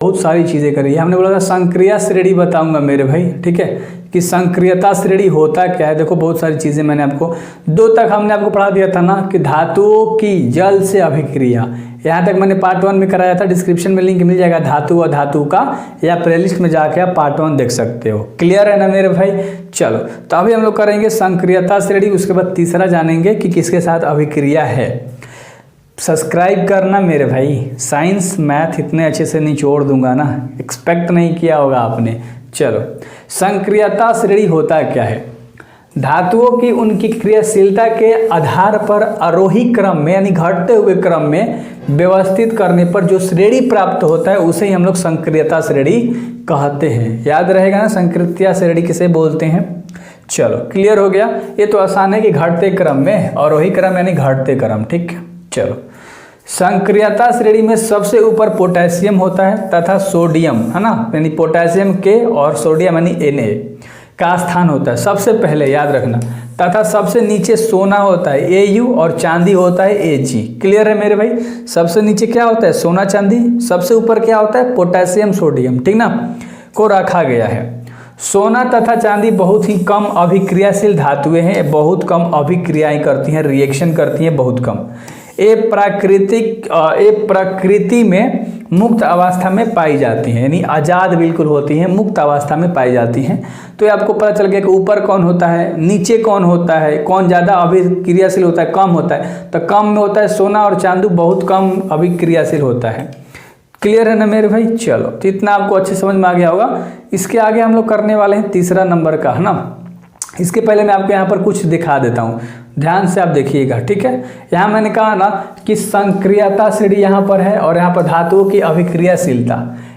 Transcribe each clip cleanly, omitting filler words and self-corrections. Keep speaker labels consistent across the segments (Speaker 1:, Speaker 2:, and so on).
Speaker 1: बहुत सारी चीज़ें करी है। हमने बोला था संक्रिया श्रेणी बताऊंगा मेरे भाई, ठीक है, कि संक्रियता श्रेणी होता क्या है। देखो बहुत सारी चीज़ें मैंने आपको 2 तक हमने आपको पढ़ा दिया था ना, कि धातुओं की जल से अभिक्रिया, यहाँ तक मैंने पार्ट 1 में कराया था। डिस्क्रिप्शन में लिंक मिल जाएगा धातु और धातु का, या प्लेलिस्ट में जाके आप पार्ट 1 देख सकते हो। क्लियर है ना मेरे भाई। चलो तो अभी हम लोग करेंगे संक्रियता श्रेणी, उसके बाद तीसरा जानेंगे कि किसके साथ अभिक्रिया है। सब्सक्राइब करना मेरे भाई, साइंस मैथ इतने अच्छे से निचोड़ दूंगा ना, एक्सपेक्ट नहीं किया होगा आपने। चलो संक्रियता श्रेणी होता क्या है। धातुओं की उनकी क्रियाशीलता के आधार पर आरोही क्रम में यानी घटते हुए क्रम में व्यवस्थित करने पर जो श्रेणी प्राप्त होता है उसे ही हम लोग संक्रियता श्रेणी कहते हैं। याद रहेगा ना संक्रियता श्रेणी किसे बोलते हैं। चलो क्लियर हो गया। ये तो आसान है कि घटते क्रम में, आरोही क्रम यानी घटते क्रम, ठीक है। चलो संक्रियता श्रेणी में सबसे ऊपर पोटेशियम होता है तथा सोडियम, है ना, यानी पोटेशियम के और सोडियम यानी Na का स्थान होता है सबसे पहले, याद रखना। तथा सबसे नीचे सोना होता है Au और चांदी होता है Ag। क्लियर है मेरे भाई। सबसे नीचे क्या होता है सोना चांदी, सबसे ऊपर क्या होता है पोटेशियम सोडियम, ठीक ना, को रखा गया है। सोना तथा चांदी बहुत ही कम अभिक्रियाशील धातुएं हैं, बहुत कम अभिक्रियाएं करती हैं, रिएक्शन करती हैं बहुत कम। ये प्रकृति में मुक्त अवस्था में पाई जाती हैं, यानी आज़ाद बिल्कुल होती हैं, मुक्त अवस्था में पाई जाती हैं। तो ये आपको पता चल गया कि ऊपर कौन होता है, नीचे कौन होता है, कौन ज़्यादा अभिक्रियाशील होता है, कम होता है। तो कम में होता है सोना और चांदी, बहुत कम अभिक्रियाशील होता है। क्लियर है ना मेरे भाई। चलो तो इतना आपको अच्छे समझ में आ गया होगा। इसके आगे हम लोग करने वाले हैं तीसरा नंबर का, है ना। इसके पहले मैं आपको यहाँ पर कुछ दिखा देता हूँ, ध्यान से आप देखिएगा, ठीक है। यहाँ मैंने कहा ना कि संक्रियता श्रेणी यहाँ पर है और यहाँ पर धातुओं की अभिक्रियाशीलता,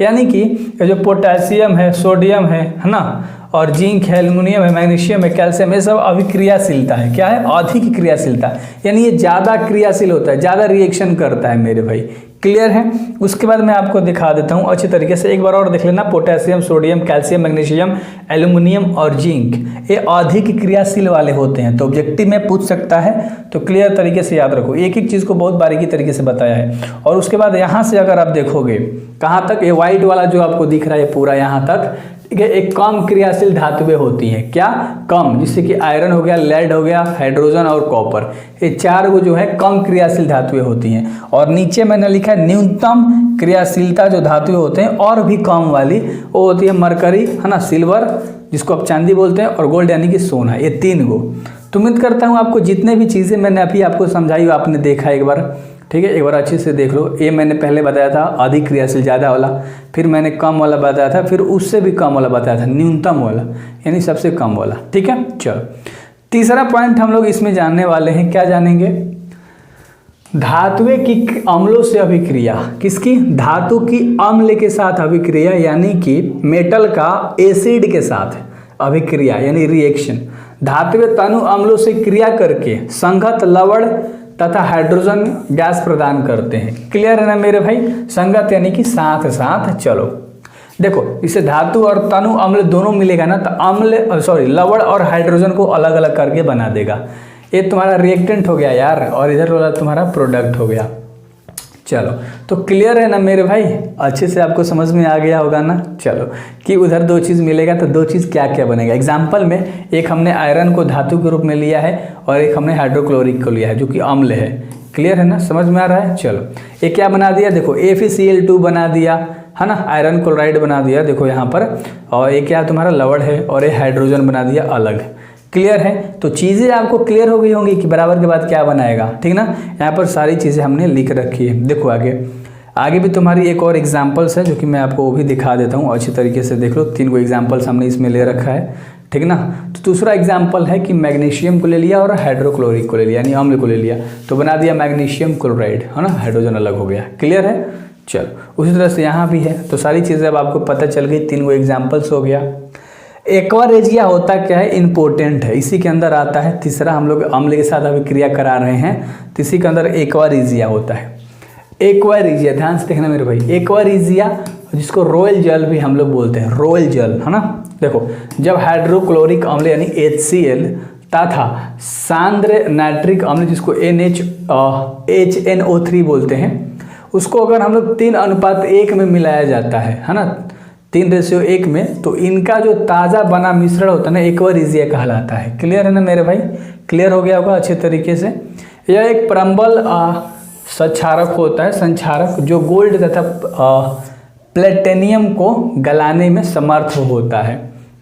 Speaker 1: यानी कि जो पोटेशियम है, सोडियम है ना, और जिंक है, एल्युमिनियम है, मैग्नीशियम है, कैल्शियम, ये सब अभिक्रियाशीलता है। क्या है, अधिक क्रियाशीलता, यानी ये ज़्यादा क्रियाशील होता है, ज़्यादा रिएक्शन करता है मेरे भाई। क्लियर है। उसके बाद मैं आपको दिखा देता हूँ अच्छी तरीके से, एक बार और देख लेना। Potassium, sodium, calcium, magnesium, aluminium और जिंक, ये अधिक क्रियाशील वाले होते हैं। तो ऑब्जेक्टिव में पूछ सकता है, तो क्लियर तरीके से याद रखो, एक एक चीज़ को बहुत बारीकी तरीके से बताया है। और उसके बाद यहाँ से अगर आप देखोगे कहाँ तक, ये वाइट वाला जो आपको दिख रहा है पूरा यहाँ तक, ठीक है, एक कम क्रियाशील धातुएं होती हैं। क्या कम, जिससे कि आयरन हो गया, लेड हो गया, हाइड्रोजन और कॉपर, ये 4 को जो है कम क्रियाशील धातुएं होती हैं। और नीचे मैंने लिखा है न्यूनतम क्रियाशीलता जो धातुएं होते हैं और भी कम वाली, वो होती है मरकरी, है ना, सिल्वर जिसको आप चांदी बोलते हैं, और गोल्ड यानी कि सोना, ये 3 को। तो उम्मीद करता हूँ आपको जितने भी चीज़ें मैंने अभी आपको समझाई आपने देखा एक बार, ठीक है। एक बार अच्छे से देख लो। ये मैंने पहले बताया था अधिक क्रियाशील ज़्यादा वाला, फिर मैंने कम वाला बताया था, फिर उससे भी कम वाला बताया था, न्यूनतम वाला यानी सबसे कम वाला, ठीक है। चलो तीसरा पॉइंट हम लोग इसमें जानने वाले हैं, क्या जानेंगे, धातुएं की अम्लों से अभिक्रिया। किसकी, धातु की अम्ल के साथ अभिक्रिया, यानी कि मेटल का एसिड के साथ अभिक्रिया यानी रिएक्शन। धातुएं तनु अम्लों से क्रिया करके संगत लवण तथा हाइड्रोजन गैस प्रदान करते हैं। क्लियर है ना मेरे भाई। संगत यानी कि साथ साथ। चलो देखो, इसे धातु और तनु अम्ल दोनों मिलेगा ना, तो लवण और हाइड्रोजन को अलग अलग करके बना देगा। ये तुम्हारा रिएक्टेंट हो गया यार, और इधर वाला तुम्हारा प्रोडक्ट हो गया। चलो तो क्लियर है ना मेरे भाई, अच्छे से आपको समझ में आ गया होगा ना। चलो कि उधर 2 चीज़ मिलेगा तो 2 चीज़ क्या क्या बनेगा। एग्जाम्पल में एक हमने आयरन को धातु के रूप में लिया है और एक हमने हाइड्रोक्लोरिक को लिया है जो कि अम्ल है। क्लियर है ना, समझ में आ रहा है। चलो ये क्या बना दिया, देखो FeCl2 बना दिया, है ना, आयरन क्लोराइड बना दिया, देखो यहाँ पर। और ये क्या तुम्हारा लवण है, और ये हाइड्रोजन बना दिया अलग। क्लियर है। तो चीज़ें आपको क्लियर हो गई होंगी कि बराबर के बाद क्या बनाएगा, ठीक ना। यहाँ पर सारी चीज़ें हमने लिख रखी है। देखो आगे भी तुम्हारी एक और एग्जाम्पल्स है जो कि मैं आपको वो भी दिखा देता हूँ, अच्छी तरीके से देख लो। 3 एग्जाम्पल्स हमने इसमें ले रखा है, ठीक ना। तो दूसरा एग्जाम्पल है कि मैग्नीशियम को ले लिया और हाइड्रोक्लोरिक को ले लिया, यानी अम्ल को ले लिया, तो बना दिया मैग्नीशियम क्लोराइड, है ना, हाइड्रोजन अलग हो गया। क्लियर है। चलो उसी तरह से यहाँ भी है। तो सारी चीज़ें अब आपको पता चल गई, 3 एग्जाम्पल्स हो गया। एक्वारेजिया होता क्या है, इम्पोर्टेंट है, इसी के अंदर आता है। तीसरा हम लोग अम्ल के साथ अभिक्रिया करा रहे हैं, तो इसी के अंदर एक्वारेजिया होता है। एक्वारेजिया ध्यान से देखना मेरे भाई, एक्वारेजिया जिसको रोयल जल भी हम लोग बोलते हैं, रोयल जल, है ना। देखो जब हाइड्रोक्लोरिक अम्ल यानी HCl तथा सांद्र नाइट्रिक अम्ल जिसको HNO3 बोलते हैं, उसको अगर हम लोग 3:1 में मिलाया जाता है ना, 3:1 में, तो इनका जो ताज़ा बना मिश्रण होता है ना एक्वरिजिया कहलाता है। क्लियर है ना मेरे भाई? क्लियर हो गया होगा अच्छे तरीके से। यह एक परम्बल संक्षारक होता है, संक्षारक, जो गोल्ड तथा प्लेटिनियम को गलाने में समर्थ होता है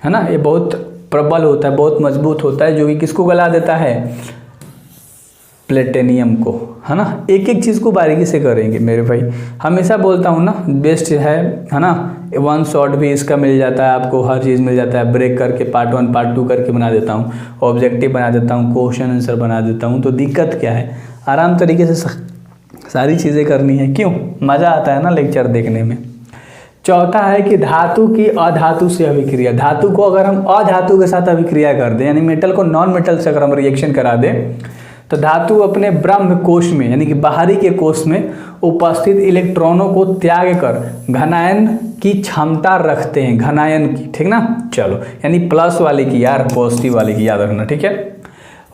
Speaker 1: ना। ये बहुत प्रबल होता है, बहुत मजबूत होता है, जो कि किसको गला देता है? प्लेटिनियम को, है ना। एक एक चीज़ को बारीकी से करेंगे मेरे भाई। हमेशा बोलता हूँ ना, बेस्ट है ना। 1 शॉट भी इसका मिल जाता है आपको, हर चीज़ मिल जाता है। ब्रेक करके पार्ट 1 पार्ट 2 करके बना देता हूँ, ऑब्जेक्टिव बना देता हूँ, क्वेश्चन आंसर बना देता हूँ। तो दिक्कत क्या है? आराम तरीके से सारी चीज़ें करनी है। क्यों? मज़ा आता है ना लेक्चर देखने में। चौथा है कि धातु की अधातु से अभिक्रिया। धातु को अगर हम अधातु के साथ अभिक्रिया कर दें, यानी मेटल को नॉन मेटल से अगर हम रिएक्शन करा दें, तो धातु अपने ब्रह्म कोश में, यानी कि बाहरी के कोश में उपस्थित इलेक्ट्रॉनों को त्याग कर घनायन की क्षमता रखते हैं, घनायन की, ठीक ना। चलो, यानी प्लस वाले की यार, पॉजिटिव वाले की याद रखना, ठीक है।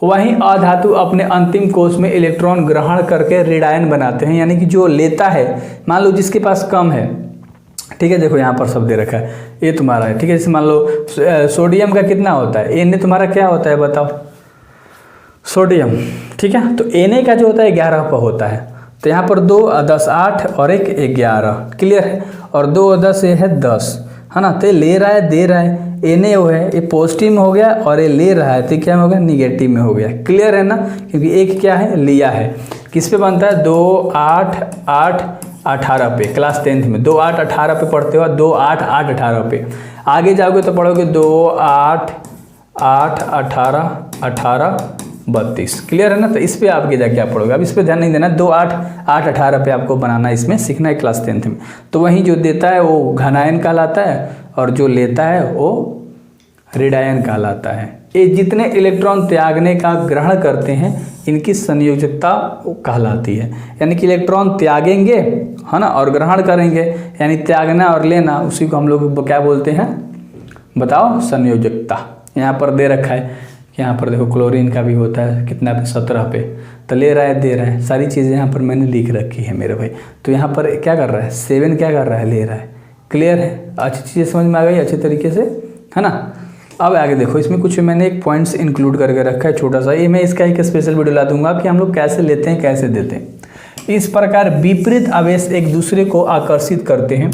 Speaker 1: वहीं अधातु अपने अंतिम कोश में इलेक्ट्रॉन ग्रहण करके ऋणायन बनाते हैं, यानी कि जो लेता है, मान लो जिसके पास कम है, ठीक है, देखो यहाँ पर सब दे रखा है, ये तुम्हारा है, ठीक है। जैसे मान लो सोडियम का कितना होता है, Na तुम्हारा क्या होता है बताओ? सोडियम, ठीक है। तो Na का जो होता है 11 पर होता है। तो यहाँ पर 2 10 8 और 1 11, क्लियर है। और 2 और 10 ये है 10, है ना। तो ये ले रहा है, दे रहा है, Na वो है, ये पॉजिटिव में हो गया, और ये ले रहा है तो क्या में हो गया? निगेटिव में हो गया। क्लियर है ना, क्योंकि एक क्या है? लिया है। किस पे बनता है? 2 8 8 18 पे, क्लास 10th में 2 8 18 पे पढ़ते हो, 2 8 8 18 पे। आगे जाओगे तो पढ़ोगे 2 8 8 18 18 32। क्लियर है ना। तो इस पे आप जाके क्या पढ़ोगे? अब इस पे ध्यान नहीं देना, 2 8 8 18 पे आपको बनाना, इसमें सीखना है क्लास 10th में। तो वहीं जो देता है वो घनायन कहलाता है, और जो लेता है वो ऋणायन कहलाता है। ये जितने इलेक्ट्रॉन त्यागने का ग्रहण करते हैं, इनकी संयोजकता कहलाती है। यानी कि इलेक्ट्रॉन त्यागेंगे, है ना, और ग्रहण करेंगे, यानी त्यागना और लेना, उसी को हम लोग क्या बोलते हैं? बताओ, संयोजकता। यहाँ पर दे रखा है, यहाँ पर देखो क्लोरीन का भी होता है, कितना पे? 17 पे। तो ले रहा है, दे रहा है, सारी चीज़ें यहाँ पर मैंने लिख रखी है मेरे भाई। तो यहाँ पर क्या कर रहा है? 7 क्या कर रहा है? ले रहा है। क्लियर है? अच्छी चीज़ें समझ में आ गई अच्छे तरीके से, है ना। अब आगे देखो, इसमें कुछ मैंने एक पॉइंट्स इंक्लूड करके रखा है छोटा सा, ये मैं इसका एक स्पेशल वीडियो ला दूंगा कि हम लोग कैसे लेते हैं, कैसे देते हैं। इस प्रकार विपरीत आवेश एक दूसरे को आकर्षित करते हैं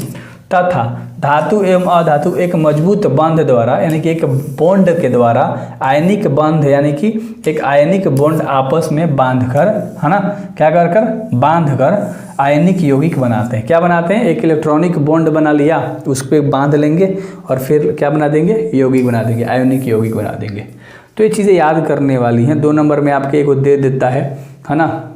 Speaker 1: तथा धातु एवं अधातु एक मजबूत बंध द्वारा, यानी कि एक बॉन्ड के द्वारा, आयनिक बंध, यानी कि एक आयनिक बॉन्ड आपस में बांधकर, है ना, क्या कर कर? बांधकर आयनिक यौगिक बनाते हैं। क्या बनाते हैं? एक इलेक्ट्रॉनिक बॉन्ड बना लिया, उस पर बांध लेंगे और फिर क्या बना देंगे? यौगिक बना देंगे, आयनिक यौगिक बना देंगे। तो ये चीज़ें याद करने वाली हैं। 2 नंबर में आपके एक दे देता है ना,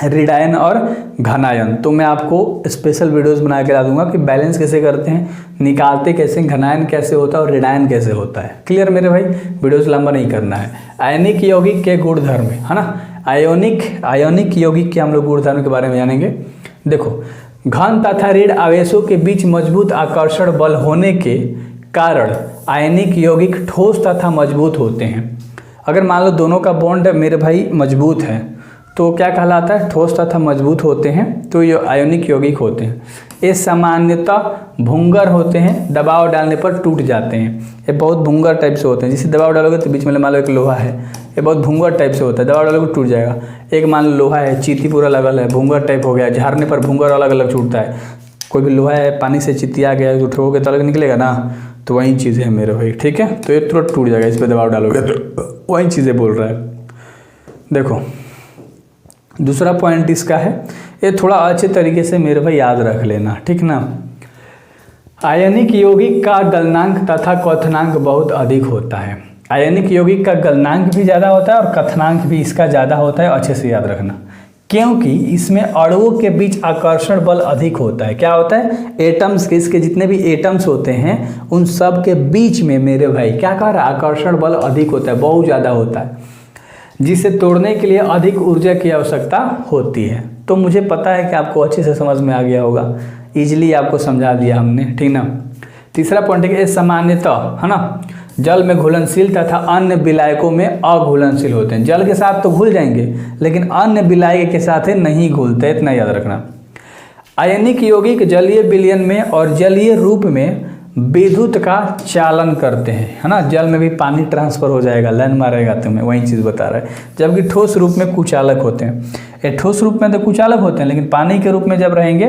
Speaker 1: ऋणायन और घनायन। तो मैं आपको स्पेशल वीडियोस बना के ला दूंगा कि बैलेंस कैसे करते हैं, निकालते कैसे, घनायन कैसे होता है और ऋणायन कैसे होता है। क्लियर मेरे भाई? वीडियोस लंबा नहीं करना है। आयनिक यौगिक के गुणधर्म, है ना, आयोनिक यौगिक के हम लोग गुणधर्म के बारे में जानेंगे। देखो, घन तथा ऋण आवेशों के बीच मजबूत आकर्षण बल होने के कारण आयनिक यौगिक ठोस तथा मजबूत होते हैं। अगर मान लो दोनों का बॉन्ड मेरे भाई मजबूत है, तो क्या कहलाता है? ठोस तथा मजबूत होते हैं, तो ये आयोनिक यौगिक होते हैं। ये सामान्यतः भंगुर होते हैं, दबाव डालने पर टूट जाते हैं। ये बहुत भंगुर टाइप से होते हैं, जिसे दबाव डालोगे तो बीच में मान लो एक लोहा है, ये बहुत भंगुर टाइप से होता है, दबाव डालोगे टूट जाएगा। एक मान लो लोहा है, चींटी पूरा लगल है, भंगुर टाइप हो गया, झाड़ने पर भंगुर अलग अलग छूटता है। कोई भी लोहा है, पानी से चितिया गया, उठोगे तो अलग निकलेगा ना, तो वही चीज़ है मेरे भाई, ठीक है। तो ये तुरंत टूट जाएगा, इस पर दबाव डालोगे तो वही चीज़ें बोल रहा है। देखो, दूसरा पॉइंट इसका है, ये थोड़ा अच्छे तरीके से मेरे भाई याद रख लेना, ठीक ना। आयनिक यौगिक का गलनांक तथा क्वथनांक बहुत अधिक होता है। आयनिक यौगिक का गलनांक भी ज़्यादा होता है और क्वथनांक भी इसका ज़्यादा होता है, अच्छे से याद रखना, क्योंकि इसमें अणुओं के बीच आकर्षण बल अधिक होता है। क्या होता है? एटम्स के, इसके जितने भी एटम्स होते हैं उन सब के बीच में मेरे भाई क्या कह रहा है? आकर्षण बल अधिक होता है, बहुत ज़्यादा होता है, जिसे तोड़ने के लिए अधिक ऊर्जा की आवश्यकता होती है। तो मुझे पता है कि आपको अच्छे से समझ में आ गया होगा, इजीली आपको समझा दिया हमने, ठीक ना। तीसरा पॉइंट है कि सामान्यतः, है ना, जल में घुलनशील तथा अन्य विलायकों में अघुलनशील होते हैं। जल के साथ तो घुल जाएंगे, लेकिन अन्य विलायक के साथ नहीं घुलते, इतना याद रखना। आयनिक यौगिक जलीय विलयन में और जलीय रूप में विद्युत का चालन करते हैं, है ना। जल में भी पानी ट्रांसफर हो जाएगा, लाइन मारेगा तुम्हें, वही चीज़ बता रहा है। जबकि ठोस रूप में कुचालक होते हैं। ये ठोस रूप में तो कुचालक होते हैं, लेकिन पानी के रूप में जब रहेंगे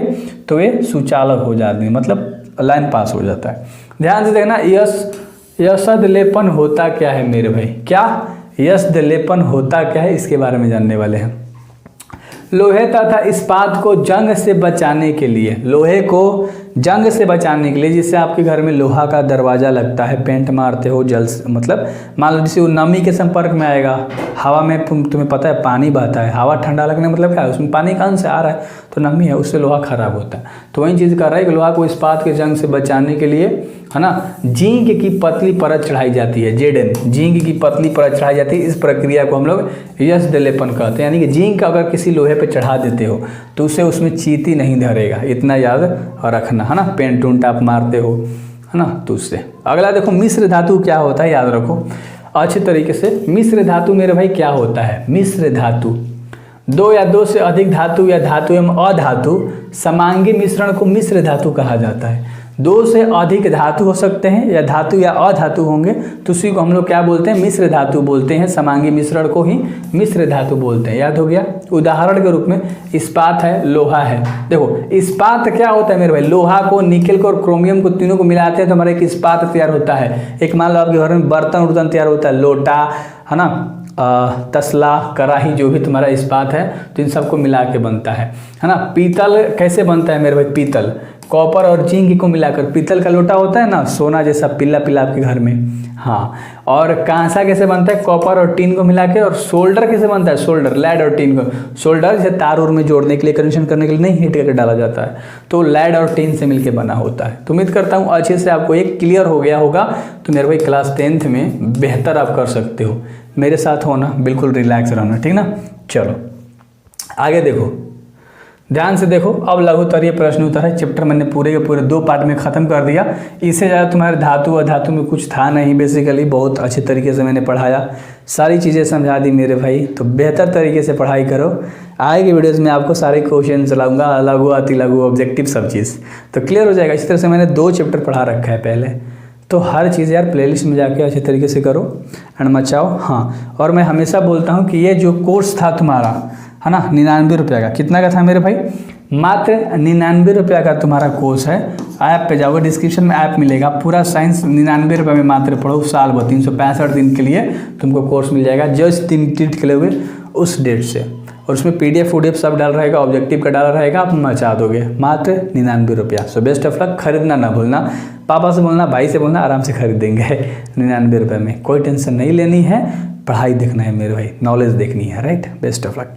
Speaker 1: तो ये सुचालक हो जाते हैं, मतलब लाइन पास हो जाता है। ध्यान से देखना, यशद लेपन होता क्या है मेरे भाई, क्या यशद लेपन होता क्या है, इसके बारे में जानने वाले हैं। लोहे तथा इस्पात को जंग से बचाने के लिए, लोहे को जंग से बचाने के लिए, जिससे आपके घर में लोहा का दरवाज़ा लगता है, पेंट मारते हो, जल मतलब मान लो जैसे वो नमी के संपर्क में आएगा, हवा में तुम्हें पता है पानी बहता है, हवा ठंडा लगने मतलब क्या है, उसमें पानी का अंश आ रहा है तो नमी है, उससे लोहा खराब होता है। तो वही चीज़ कर रहा है कि लोहा को इस्पात के जंग से बचाने के लिए, है ना, जिंक की पतली परत चढ़ाई जाती है, जेडन, जिंक की पतली परत चढ़ाई जाती है। इस प्रक्रिया को हम लोग यश लेपन कहते हैं। यानी कि जिंक अगर किसी लोहे पे चढ़ा देते हो तो उससे उसमें चींटी नहीं धरेगा, इतना याद रखना, है ना। पेंट उंट आप मारते हो, है ना, तो उससे। अगला देखो, मिश्र धातु क्या होता है, याद रखो अच्छे तरीके से। मिश्र धातु मेरे भाई क्या होता है, मिश्र धातु दो या दो से अधिक धातु या धातु एवं अधातु समांगी मिश्रण को मिश्र धातु कहा जाता है। दो से अधिक धातु हो सकते हैं या धातु या अधातु होंगे तो उसी को हम लोग क्या बोलते हैं, मिश्र धातु बोलते हैं। समांगी मिश्रण को ही मिश्र धातु बोलते हैं, याद हो गया। उदाहरण के रूप में इस्पात है, लोहा है। देखो इस्पात क्या होता है मेरे भाई, लोहा को, निकेल को और क्रोमियम को तीनों को मिलाते हैं तो हमारा एक इस्पात तैयार होता है। एक मान लो आपके घर में बर्तन उर्तन तैयार होता है, लोटा, है ना, तसला, कढ़ाई, जो भी तुम्हारा इस्पात है तो इन सबको मिला के बनता है ना। पीतल कैसे बनता है मेरे भाई, पीतल कॉपर और जिंक को मिलाकर पीतल का लोटा होता है ना, सोना जैसा पीला पीला आपके घर में, हाँ। और कांसा कैसे बनता है, कॉपर और टीन को मिला के। और सोल्डर कैसे बनता है, सोल्डर लेड और टीन को, सोल्डर जैसे तार उर में जोड़ने के लिए, कनेक्शन करने के लिए नहीं, हीट करके डाला जाता है, तो लेड और टीन से मिलके बना होता है। तो उम्मीद करता हूँ अच्छे से आपको एक क्लियर हो गया होगा। तो मेरे भाई क्लास 10th में बेहतर आप कर सकते हो, मेरे साथ होना, बिल्कुल रिलैक्स रहना, ठीक ना। चलो आगे देखो, ध्यान से देखो। अब लघुत्तरीय प्रश्न उत्तर है, चैप्टर मैंने पूरे के पूरे 2 पार्ट में ख़त्म कर दिया। इससे ज़्यादा तुम्हारे धातु अधातु में कुछ था नहीं, बेसिकली बहुत अच्छे तरीके से मैंने पढ़ाया, सारी चीज़ें समझा दी मेरे भाई। तो बेहतर तरीके से पढ़ाई करो। आगे की वीडियोज़ में आपको सारे क्वेश्चन चलाऊँगा, लघु अति लघु ऑब्जेक्टिव सब चीज़, तो क्लियर हो जाएगा। इसी तरह से मैंने 2 चैप्टर पढ़ा रखा है पहले, तो हर चीज़ यार प्लेलिस्ट में जाके अच्छे तरीके से करो एंड मचाओ। हाँ, और मैं हमेशा बोलता हूँ कि ये जो कोर्स था तुम्हारा, है ना, 99 रुपये का, कितना का था मेरे भाई, मात्र 99 रुपये का तुम्हारा कोर्स है। ऐप पे जाओगे, डिस्क्रिप्शन में ऐप मिलेगा, पूरा साइंस 99 रुपये में मात्र पढ़ो, साल भर 365 दिन के लिए तुमको कोर्स मिल जाएगा, जिस दिन टिट खेलोगे उस डेट से। और उसमें PDF उडीएफ सब डाल रहेगा, ऑब्जेक्टिव का डाल रहेगा, आप मचा दोगे, मात्र 99 रुपया। सो बेस्ट ऑफ लक, खरीदना ना भूलना, पापा से बोलना, भाई से बोलना, आराम से खरीदेंगे 99 रुपये में, कोई टेंशन नहीं लेनी है, पढ़ाई देखना है मेरे भाई, नॉलेज देखनी है, राइट। Best of luck.